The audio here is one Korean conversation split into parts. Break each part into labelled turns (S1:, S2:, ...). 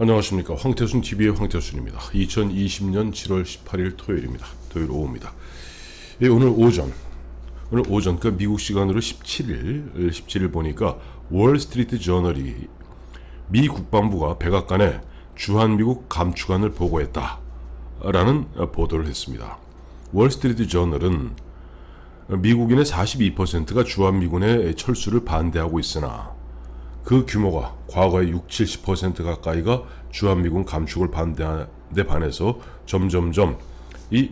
S1: 안녕하십니까. 황태순 TV의 황태순입니다. 2020년 7월 18일 토요일입니다. 토요일 오후입니다. 예, 오늘 오전 그러니까 미국 시간으로 17일 보니까 월스트리트 저널이 미 국방부가 백악관에 주한미국 감축안을 보고했다라는 보도를 했습니다. 월스트리트 저널은 미국인의 42%가 주한미군의 철수를 반대하고 있으나 그 규모가 과거의 60-70% 가까이가 주한미군 감축을 반대하는데 반해서 점점점 이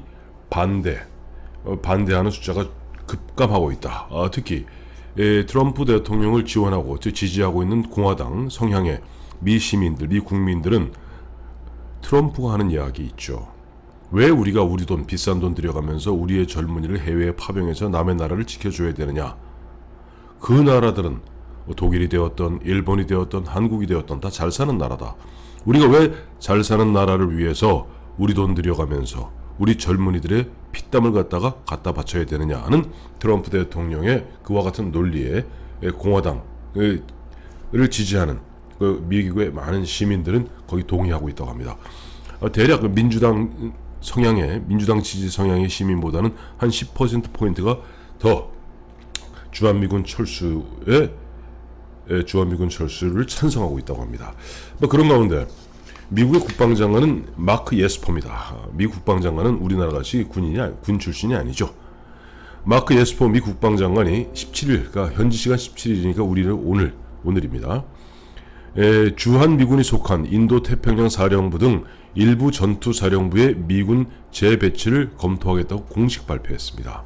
S1: 반대하는 숫자가 급감하고 있다. 특히 트럼프 대통령을 지원하고 지지하고 있는 공화당 성향의 미 시민들, 미 국민들은 트럼프가 하는 이야기 있죠. 왜 우리가 우리 돈, 비싼 돈 들여가면서 우리의 젊은이를 해외에 파병해서 남의 나라를 지켜줘야 되느냐. 그 나라들은 독일이 되었던 일본이 되었던 한국이 되었던 다 잘 사는 나라다. 우리가 왜 잘 사는 나라를 위해서 우리 돈 들여가면서 우리 젊은이들의 피땀을 갖다 바쳐야 되느냐 하는 트럼프 대통령의 그와 같은 논리에 공화당을 지지하는 미국의 많은 시민들은 거기 동의하고 있다고 합니다. 대략 민주당 지지 성향의 시민보다는 한 10%포인트가 더 주한미군 철수를 찬성하고 있다고 합니다. 그런 가운데 미국의 국방장관은 마크 예스퍼입니다. 미 국방장관은 우리나라 같이 군 출신이 아니죠. 마크 예스퍼 미 국방장관이 17일, 그러니까 현지 시간 17일이니까 우리는 오늘입니다. 주한미군이 속한 인도태평양 사령부 등 일부 전투사령부의 미군 재배치를 검토하겠다고 공식 발표했습니다.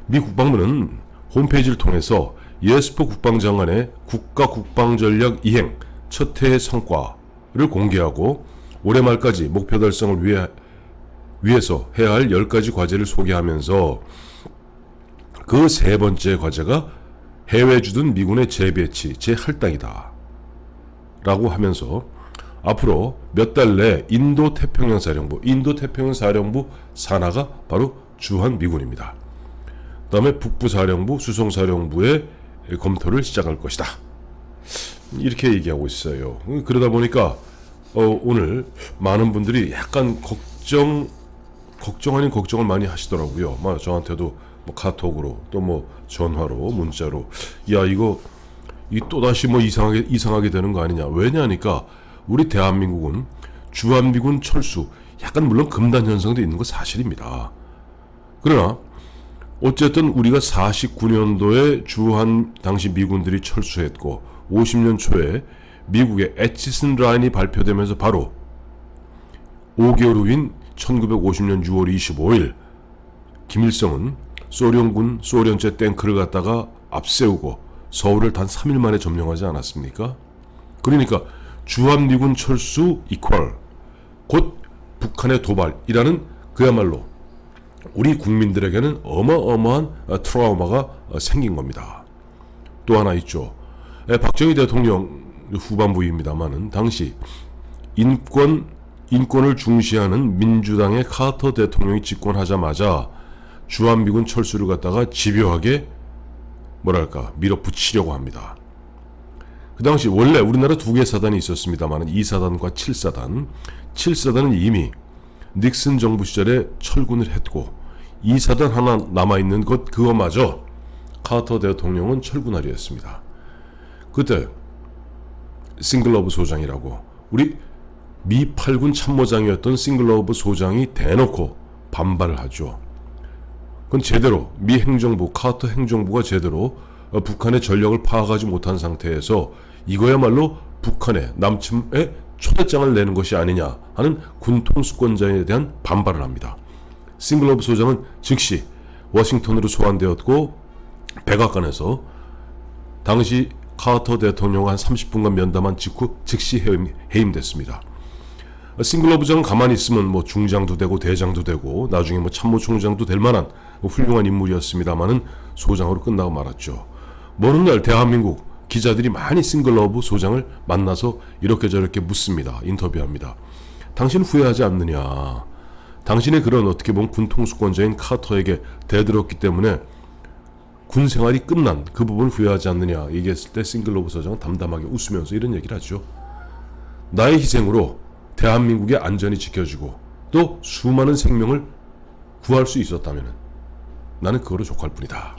S1: 미 국방부는 홈페이지를 통해서 예스퍼 국방장관의 국가 국방전략 이행 첫 해의 성과를 공개하고 올해 말까지 목표 달성을 위해서 해야 할 10가지 과제를 소개하면서 그 세 번째 과제가 해외 주둔 미군의 재배치, 재할당이다 라고 하면서 앞으로 몇 달 내 인도태평양 사령부 산하가 바로 주한미군입니다. 그 다음에 북부사령부, 수송사령부의 검토를 시작할 것이다. 이렇게 얘기하고 있어요. 그러다 보니까 오늘 많은 분들이 약간 걱정 아닌 걱정을 많이 하시더라고요. 저한테도 카톡으로 또 전화로 문자로 야 이거 또다시 이상하게 되는 거 아니냐. 왜냐하니까 우리 대한민국은 주한미군 철수 약간 물론 금단 현상도 있는 거 사실입니다. 그러나 어쨌든 우리가 49년도에 당시 미군들이 철수했고 50년 초에 미국의 애치슨 라인이 발표되면서 바로 5개월 후인 1950년 6월 25일 김일성은 소련제 탱크를 갖다가 앞세우고 서울을 단 3일 만에 점령하지 않았습니까? 그러니까 주한미군 철수 이퀄 곧 북한의 도발이라는 그야말로 우리 국민들에게는 어마어마한 트라우마가 생긴 겁니다. 또 하나 있죠. 박정희 대통령 후반부입니다만은 당시 인권을 중시하는 민주당의 카터 대통령이 집권하자마자 주한미군 철수를 갖다가 집요하게 밀어붙이려고 합니다. 그 당시 원래 우리나라 2개 사단이 있었습니다만 2사단과 7사단 7사단은 이미 닉슨 정부 시절에 철군을 했고 2사단 하나 남아있는 그거마저 카터 대통령은 철군하려 했습니다. 그때 싱글러브 소장이라고 우리 미 8군 참모장이었던 싱글러브 소장이 대놓고 반발을 하죠. 그건 제대로 미 행정부, 카터 행정부가 제대로 북한의 전력을 파악하지 못한 상태에서 이거야말로 북한의 남침에 초대장을 내는 것이 아니냐 하는 군통수권자에 대한 반발을 합니다. 싱글러브 소장은 즉시 워싱턴으로 소환되었고 백악관에서 당시 카터 대통령과 한 30분간 면담한 직후 즉시 해임됐습니다. 싱글러브 장은 가만히 있으면 중장도 되고 대장도 되고 나중에 참모총장도 될 만한 훌륭한 인물이었습니다만은 소장으로 끝나고 말았죠. 먼 날 대한민국 기자들이 많이 싱글러브 소장을 만나서 이렇게 저렇게 묻습니다. 인터뷰합니다. 당신 후회하지 않느냐. 당신의 그런 어떻게 보면 군통수권자인 카터에게 대들었기 때문에 군 생활이 끝난 그 부분을 후회하지 않느냐 얘기했을 때 싱글러브 소장은 담담하게 웃으면서 이런 얘기를 하죠. 나의 희생으로 대한민국의 안전이 지켜지고 또 수많은 생명을 구할 수 있었다면 나는 그거로 족할 뿐이다.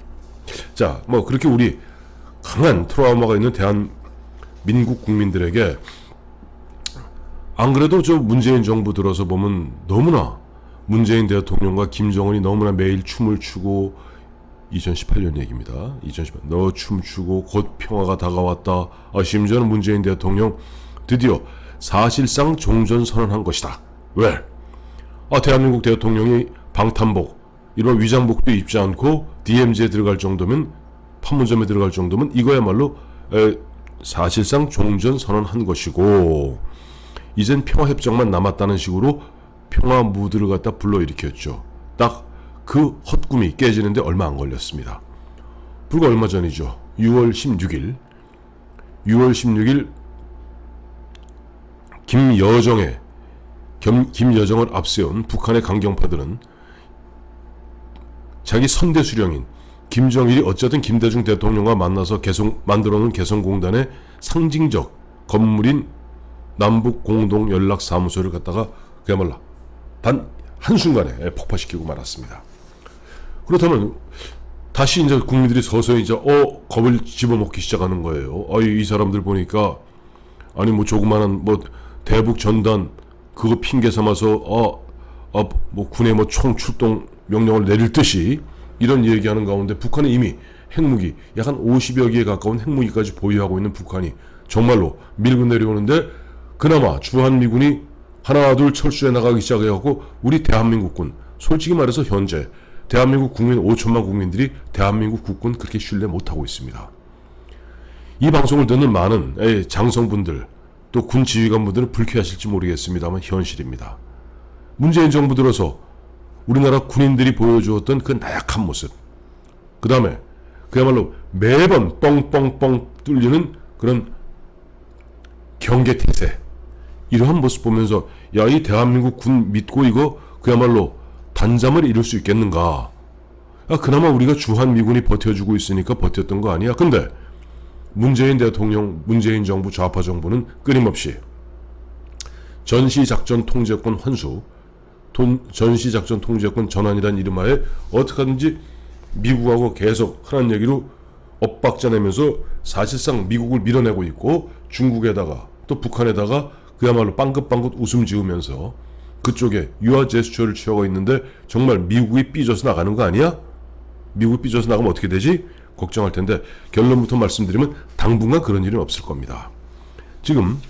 S1: 자, 뭐 그렇게 우리 강한 트라우마가 있는 대한민국 국민들에게 안 그래도 저 문재인 정부 들어서 보면 너무나 문재인 대통령과 김정은이 너무나 매일 춤을 추고 2018년 얘기입니다. 2018년 너 춤추고 곧 평화가 다가왔다. 심지어는 문재인 대통령 드디어 사실상 종전선언한 것이다. 왜? 대한민국 대통령이 방탄복 이런 위장복도 입지 않고 DMZ에 들어갈 정도면 판문점에 들어갈 정도면 이거야말로 사실상 종전선언한 것이고 이젠 평화협정만 남았다는 식으로 평화 무드를 갖다 불러일으켰죠. 딱 그 헛꿈이 깨지는데 얼마 안 걸렸습니다. 불과 얼마 전이죠. 6월 16일 김여정을 앞세운 북한의 강경파들은 자기 선대 수령인 김정일이 어쨌든 김대중 대통령과 만나서 만들어놓은 개성공단의 상징적 건물인 남북공동연락사무소를 갖다가 그야말로 단 한순간에 폭파시키고 말았습니다. 그렇다면 다시 이제 국민들이 서서히 이제 겁을 집어먹기 시작하는 거예요. 이 사람들 보니까 아니 뭐 조그마한 뭐 대북 전단 그거 핑계 삼아서 뭐 군의 뭐 총 출동 명령을 내릴 듯이 이런 얘기하는 가운데 북한은 이미 핵무기 약 한 50여 개에 가까운 핵무기까지 보유하고 있는 북한이 정말로 밀고 내려오는데 그나마 주한미군이 하나 둘 철수해 나가기 시작해갖고 우리 대한민국군 솔직히 말해서 현재 대한민국 국민 5천만 국민들이 대한민국 국군 그렇게 신뢰 못하고 있습니다. 이 방송을 듣는 많은 장성분들 또 군 지휘관분들은 불쾌하실지 모르겠습니다만 현실입니다. 문재인 정부 들어서 우리나라 군인들이 보여주었던 그 나약한 모습 그 다음에 그야말로 매번 뻥뻥뻥 뚫리는 그런 경계태세 이러한 모습 보면서 이 대한민국 군 믿고 이거 그야말로 단잠을 이룰 수 있겠는가. 그나마 우리가 주한미군이 버텨주고 있으니까 버텼던 거 아니야. 근데 문재인 대통령, 문재인 정부, 좌파 정부는 끊임없이 전시작전 통제권 환수, 전시작전 통제권 전환이라는 이름하에 어떻게 하든지 미국하고 계속 하는 얘기로 엇박자 내면서 사실상 미국을 밀어내고 있고 중국에다가 또 북한에다가 그야말로 빵긋빵긋 웃음 지으면서 그쪽에 유화 제스처를 취하고 있는데 정말 미국이 삐져서 나가는 거 아니야? 미국이 삐져서 나가면 어떻게 되지? 걱정할 텐데 결론부터 말씀드리면 당분간 그런 일은 없을 겁니다. 지금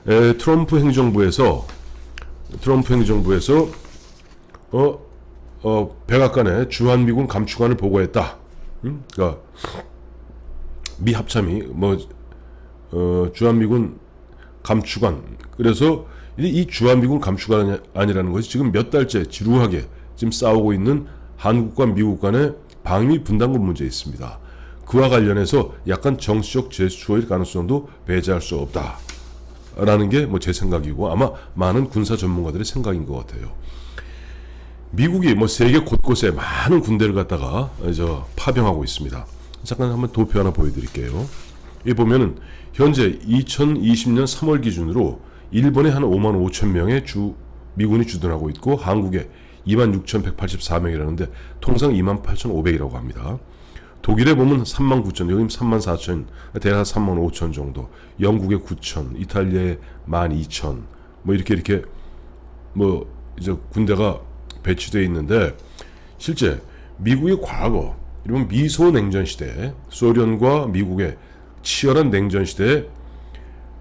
S1: 트럼프 행정부에서 백악관에 주한미군 감축안을 보고했다. 그러니까 미 합참이 주한미군 감축안 그래서 이 주한미군 감축안이라는 것이 지금 몇 달째 지루하게 지금 싸우고 있는 한국과 미국 간의 방위 분담금 문제에 있습니다. 그와 관련해서 약간 정치적 제스처일 가능성도 배제할 수 없다라는 게 제 생각이고 아마 많은 군사 전문가들의 생각인 것 같아요. 미국이 세계 곳곳에 많은 군대를 갖다가 파병하고 있습니다. 잠깐 한번 도표 하나 보여드릴게요. 이 보면은 현재 2020년 3월 기준으로 일본에 한 5만 5천 명의 미군이 주둔하고 있고 한국에 26,184명이라는데 통상 28,500이라고 합니다. 독일에 보면 39,000, 여기 34,000, 대략 35,000 정도. 영국에 9,000, 이탈리아에 12,000, 이렇게 이제 군대가 배치되어 있는데 실제 미국의 과거, 이런 미소 냉전 시대, 소련과 미국의 치열한 냉전 시대에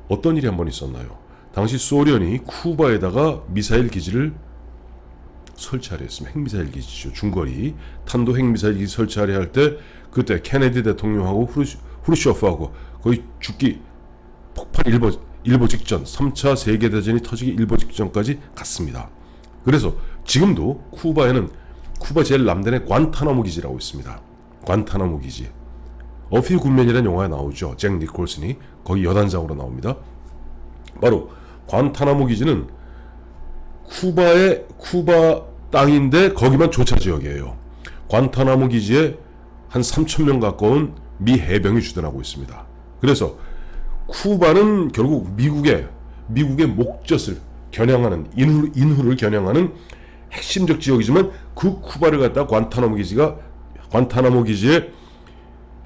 S1: 어떤 일이 한 번 있었나요? 당시 소련이 쿠바에다가 미사일 기지를 설치하려 했습니다. 핵미사일 기지죠. 중거리 탄도 핵미사일 기지 설치하려 할 때 그때 케네디 대통령하고 후르쇼프하고 거의 죽기 폭발 일보 직전 3차 세계대전이 터지기 일보 직전까지 갔습니다. 그래서 지금도 쿠바에는 쿠바 제일 남단의 관타나모 기지라고 있습니다. 관타나모 기지. 어필 굿맨이라는 영화에 나오죠. 잭 니콜슨이 거기 여단장으로 나옵니다. 바로 관타나모 기지는 쿠바 땅인데 거기만 조차 지역이에요. 관타나모 기지에 한 3,000명 가까운 미 해병이 주둔하고 있습니다. 그래서 쿠바는 결국 미국의 목젖을 겨냥하는 인후를 겨냥하는 핵심적 지역이지만 그 쿠바를 갖다 관타나모 기지에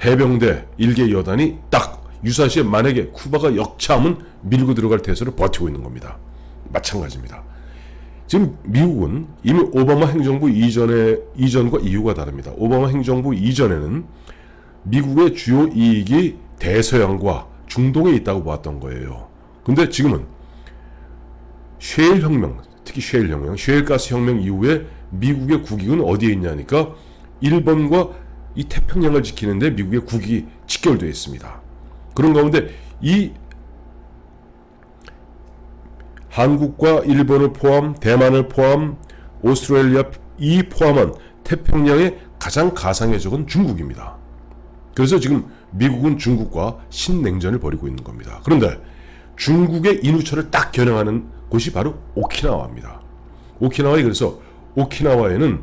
S1: 해병대 일개 여단이 딱 유사시에 만약에 쿠바가 역차하면 밀고 들어갈 태세로 버티고 있는 겁니다. 마찬가지입니다. 지금 미국은 이미 오바마 행정부 이전과 이후가 다릅니다. 오바마 행정부 이전에는 미국의 주요 이익이 대서양과 중동에 있다고 보았던 거예요. 근데 지금은 셰일 혁명, 특히 셰일가스 혁명 이후에 미국의 국익은 어디에 있냐니까 일본과 이 태평양을 지키는데 미국의 국익이 직결되어 있습니다. 그런 가운데 이 한국과 일본을 포함, 대만을 포함, 오스트레일리아 이 포함한 태평양의 가장 가상의 적은 중국입니다. 그래서 지금 미국은 중국과 신냉전을 벌이고 있는 겁니다. 그런데 중국의 인후철을 딱 겨냥하는 곳이 바로 오키나와입니다. 그래서 오키나와에는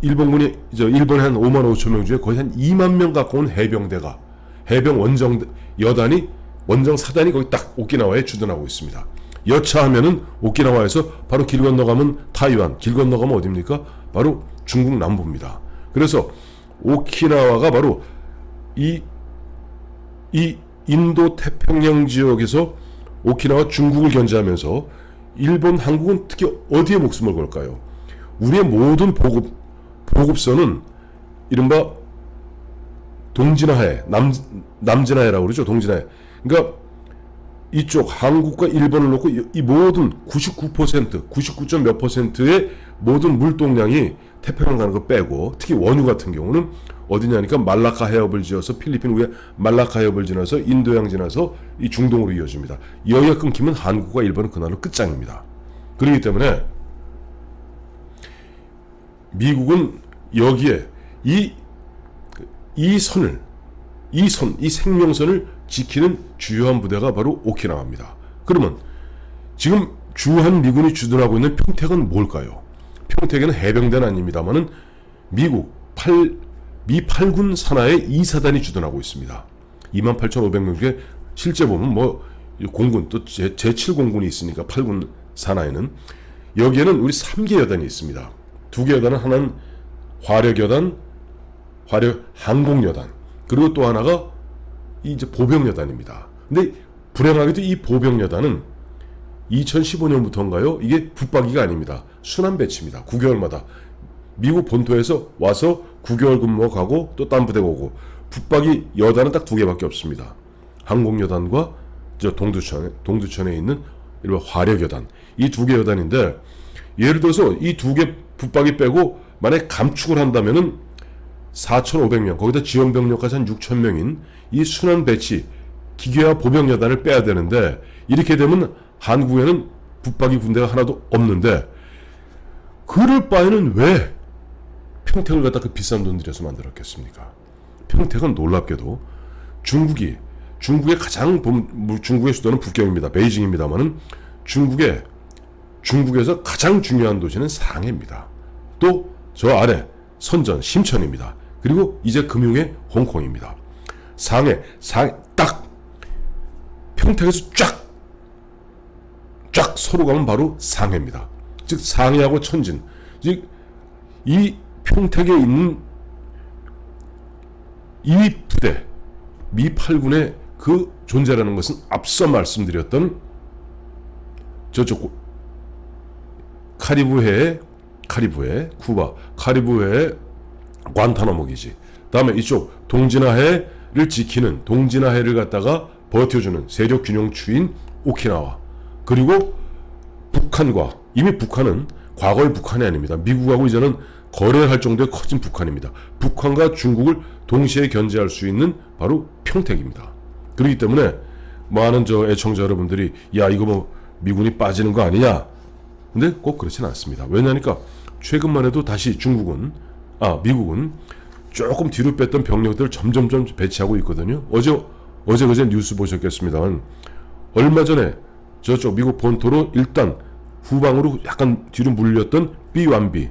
S1: 일본군이 일본의 한 5만 5천 명 중에 거의 한 2만 명 가까운 해병 원정 사단이 거기 딱 오키나와에 주둔하고 있습니다. 여차하면은 오키나와에서 바로 길 건너가면 타이완, 길 건너가면 어디입니까? 바로 중국 남부입니다. 그래서 오키나와가 바로 이 인도 태평양 지역에서 오키나와 중국을 견제하면서 일본, 한국은 특히 어디에 목숨을 걸까요? 우리의 모든 보급선은 이른바 동진하해, 남진하해라고 그러죠. 동진하해. 그러니까 이쪽 한국과 일본을 놓고 이 모든 99.몇 %의 모든 물동량이 태평양 가는 거 빼고 특히 원유 같은 경우는 어디냐니까 말라카 해협을 지어서 필리핀 위에 말라카 해협을 지나서 인도양 지나서 이 중동으로 이어집니다. 여기가 끊기면 한국과 일본은 그날로 끝장입니다. 그렇기 때문에 미국은 여기에 이 생명선을 지키는 주요한 부대가 바로 오키나와입니다. 그러면 지금 주한 미군이 주둔하고 있는 평택은 뭘까요? 평택에는 해병대는 아닙니다만은 미 8군 산하에 2사단이 주둔하고 있습니다. 28,500명 중에 실제 보면 공군 또 제7공군이 있으니까 8군 산하에는 여기에는 우리 3개 여단이 있습니다. 2개 여단은 하나는 화력여단, 항공여단, 그리고 또 하나가 이제 보병여단입니다. 근데 불행하게도 이 보병여단은 2015년부터인가요? 이게 붙박이가 아닙니다. 순환 배치입니다. 9개월마다 미국 본토에서 와서 9개월 근무하고 또 딴 부대가 오고 붙박이 여단은 딱 2개밖에 없습니다. 항공여단과 저 동두천에 있는 이른바 화력여단, 이 2개 여단인데 예를 들어서 이 2개 붙박이 빼고 만약에 감축을 한다면은 4,500명, 거기다 지원병력까지 한 6,000명인 이 순환 배치 기계화 보병여단을 빼야 되는데 이렇게 되면 한국에는 붙박이 군대가 하나도 없는데 그럴 바에는 왜 평택을 갖다 그 비싼 돈 들여서 만들었겠습니까? 평택은 놀랍게도 중국의 수도는 북경입니다. 베이징입니다만은 중국에서 가장 중요한 도시는 상해입니다. 또 저 아래 선전, 심천입니다. 그리고 이제 금융의 홍콩입니다. 상해 딱 평택에서 쫙 서로 가면 바로 상해입니다. 즉 상해하고 천진, 즉 이 평택에 있는 이 부대 미 8군의 그 존재라는 것은 앞서 말씀드렸던 저쪽 쿠바 카리브해의 관타나모 기지, 다음에 이쪽 동진하해를 지키는 동진하해를 갖다가 버텨주는 세력 균형추인 오키나와, 그리고 북한과, 이미 북한은 과거의 북한이 아닙니다. 미국하고 이제는 거래할 정도의 커진 북한입니다. 북한과 중국을 동시에 견제할 수 있는 바로 평택입니다. 그렇기 때문에 많은 애청자 여러분들이 야 이거 미군이 빠지는 거 아니냐? 근데 꼭 그렇지는 않습니다. 왜냐니까 최근만 해도 다시 미국은 조금 뒤로 뺐던 병력들을 점점 배치하고 있거든요. 어제 뉴스 보셨겠습니다만 얼마 전에 저쪽 미국 본토로 일단 후방으로 약간 뒤로 물렸던 B-1B,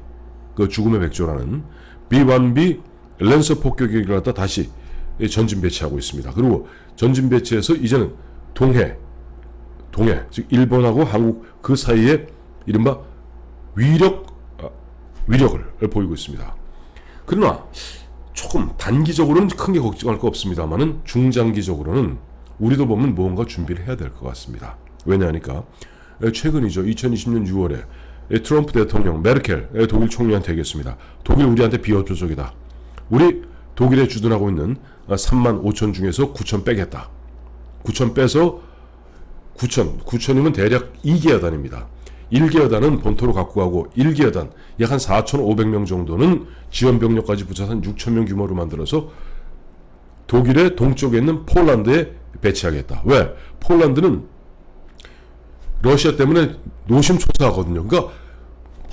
S1: 그 죽음의 백조라는 B-1B 랜서 폭격기를 갖다 다시 전진 배치하고 있습니다. 그리고 전진 배치해서 이제는 동해, 즉 일본하고 한국 그 사이에 이른바 위력을 보이고 있습니다. 그러나 조금 단기적으로는 크게 걱정할 거 없습니다만은 중장기적으로는 우리도 보면 무언가 준비를 해야 될 것 같습니다. 왜냐하니까 최근이죠. 2020년 6월에 트럼프 대통령 메르켈 독일 총리한테 얘기했습니다. 독일 우리한테 비협조적이다. 우리 독일에 주둔하고 있는 3만 5천 중에서 9천 빼겠다. 9천 빼서 9천이면 대략 2기여단입니다. 1기여단은 본토로 갖고 가고 1기여단 약 한 4,500명 정도는 지원병력까지 붙여서 한 6,000명 규모로 만들어서 독일의 동쪽에 있는 폴란드에 배치하겠다. 왜? 폴란드는 러시아 때문에 노심초사하거든요. 그러니까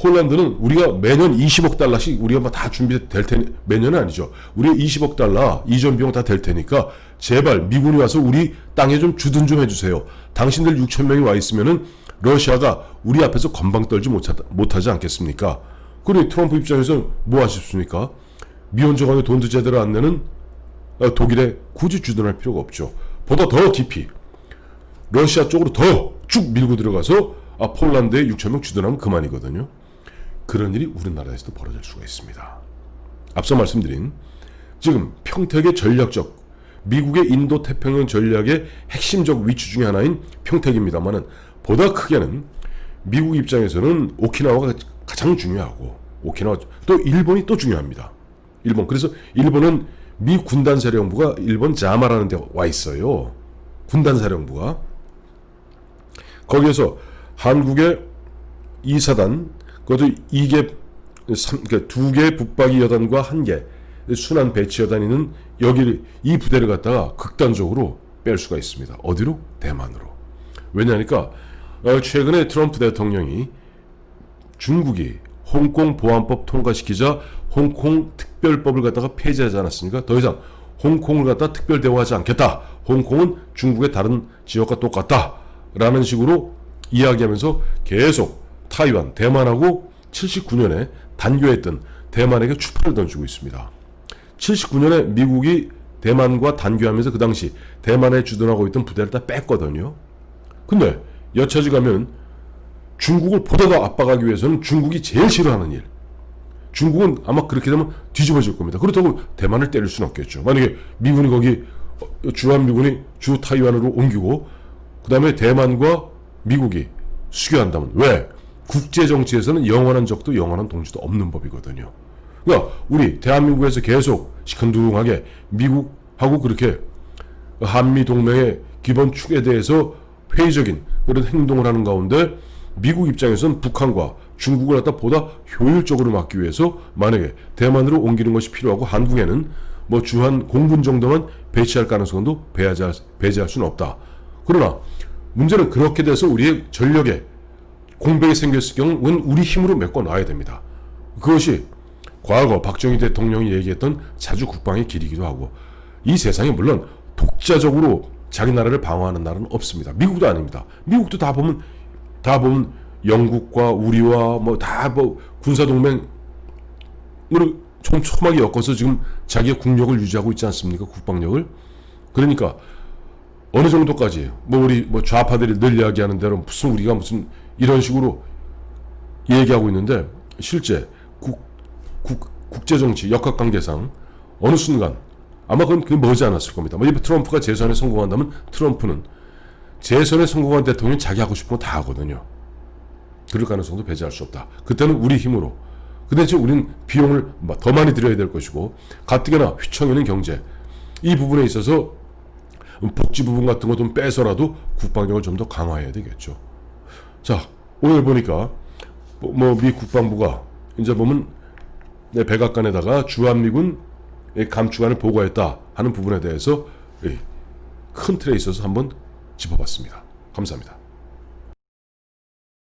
S1: 폴란드는 우리가 매년 20억 달러씩 우리가 다 준비될 테니, 매년은 아니죠. 우리 20억 달러 이전 비용 다 될 테니까 제발 미군이 와서 우리 땅에 좀 주둔 좀 해주세요. 당신들 6천 명이 와 있으면은 러시아가 우리 앞에서 건방 떨지 못하지 않겠습니까? 그리고 트럼프 입장에서 뭐 하십니까? 미온저간에 돈도 제대로 안 내는 독일에 굳이 주둔할 필요가 없죠. 보다 더 깊이 러시아 쪽으로 더 쭉 밀고 들어가서 폴란드에 6천 명 주둔하면 그만이거든요. 그런 일이 우리나라에서도 벌어질 수가 있습니다. 앞서 말씀드린 지금 평택의 전략적 미국의 인도 태평양 전략의 핵심적 위치 중에 하나인 평택입니다만은 보다 크게는 미국 입장에서는 오키나와가 가장 중요하고 오키나와 또 일본이 또 중요합니다. 일본 그래서 일본은 미 군단사령부가 일본 자마라는 데 와 있어요. 군단사령부가 거기에서 한국의 2사단 그것도 2개 2개 북박이 여단과 1개 순환 배치 여단이는 여기 이 부대를 갖다가 극단적으로 뺄 수가 있습니다. 어디로? 대만으로. 왜냐하니까 최근에 트럼프 대통령이 중국이 홍콩 보안법 통과시키자 홍콩 특별법을 갖다가 폐지하지 않았습니까? 더 이상 홍콩을 갖다 특별 대우하지 않겠다. 홍콩은 중국의 다른 지역과 똑같다. 라는 식으로 이야기하면서 계속 타이완, 대만하고 79년에 단교했던 대만에게 추파를 던지고 있습니다. 79년에 미국이 대만과 단교하면서 그 당시 대만에 주둔하고 있던 부대를 다 뺐거든요. 근데 여차지 가면 중국을 보다 더 압박하기 위해서는 중국이 제일 싫어하는 일. 중국은 아마 그렇게 되면 뒤집어질 겁니다. 그렇다고 대만을 때릴 수는 없겠죠. 만약에 미군이 거기 주한미군이 주 타이완으로 옮기고 그 다음에 대만과 미국이 수교한다면 왜? 국제정치에서는 영원한 적도 영원한 동지도 없는 법이거든요. 그러니까 우리 대한민국에서 계속 시큰둥하게 미국하고 그렇게 한미동맹의 기본 축에 대해서 회의적인 그런 행동을 하는 가운데 미국 입장에서는 북한과 중국을 갖다 보다 효율적으로 막기 위해서 만약에 대만으로 옮기는 것이 필요하고 한국에는 뭐 주한 공군 정도만 배치할 가능성도 배제할 수는 없다. 그러나 문제는 그렇게 돼서 우리의 전력에 공백이 생겼을 경우는 우리 힘으로 메꿔놔야 됩니다. 그것이 과거 박정희 대통령이 얘기했던 자주 국방의 길이기도 하고 이 세상에 물론 독자적으로 자기 나라를 방어하는 나라는 없습니다. 미국도 아닙니다. 미국도 다 보면 영국과 우리와 뭐 다 군사 동맹으로 촘촘하게 엮어서 지금 자기의 국력을 유지하고 있지 않습니까? 국방력을. 그러니까 어느 정도까지 우리 좌파들이 늘 이야기하는 대로 무슨 우리가 무슨 이런 식으로 얘기하고 있는데 실제 국제정치 역학관계상 어느 순간 아마 그건 머지 않았을 겁니다. 트럼프가 재선에 성공한다면 트럼프는 재선에 성공한 대통령이 자기 하고 싶은 거 다 하거든요. 그럴 가능성도 배제할 수 없다. 그때는 우리 힘으로. 그 대신 우리는 비용을 더 많이 들여야 될 것이고 가뜩이나 휘청이는 경제 이 부분에 있어서 복지 부분 같은 거 좀 빼서라도 국방력을 좀 더 강화해야 되겠죠. 자, 오늘 보니까 미 국방부가 이제 보면 백악관에다가 주한미군 감축안을 보고했다 하는 부분에 대해서 큰 틀에 있어서 한번 짚어봤습니다. 감사합니다.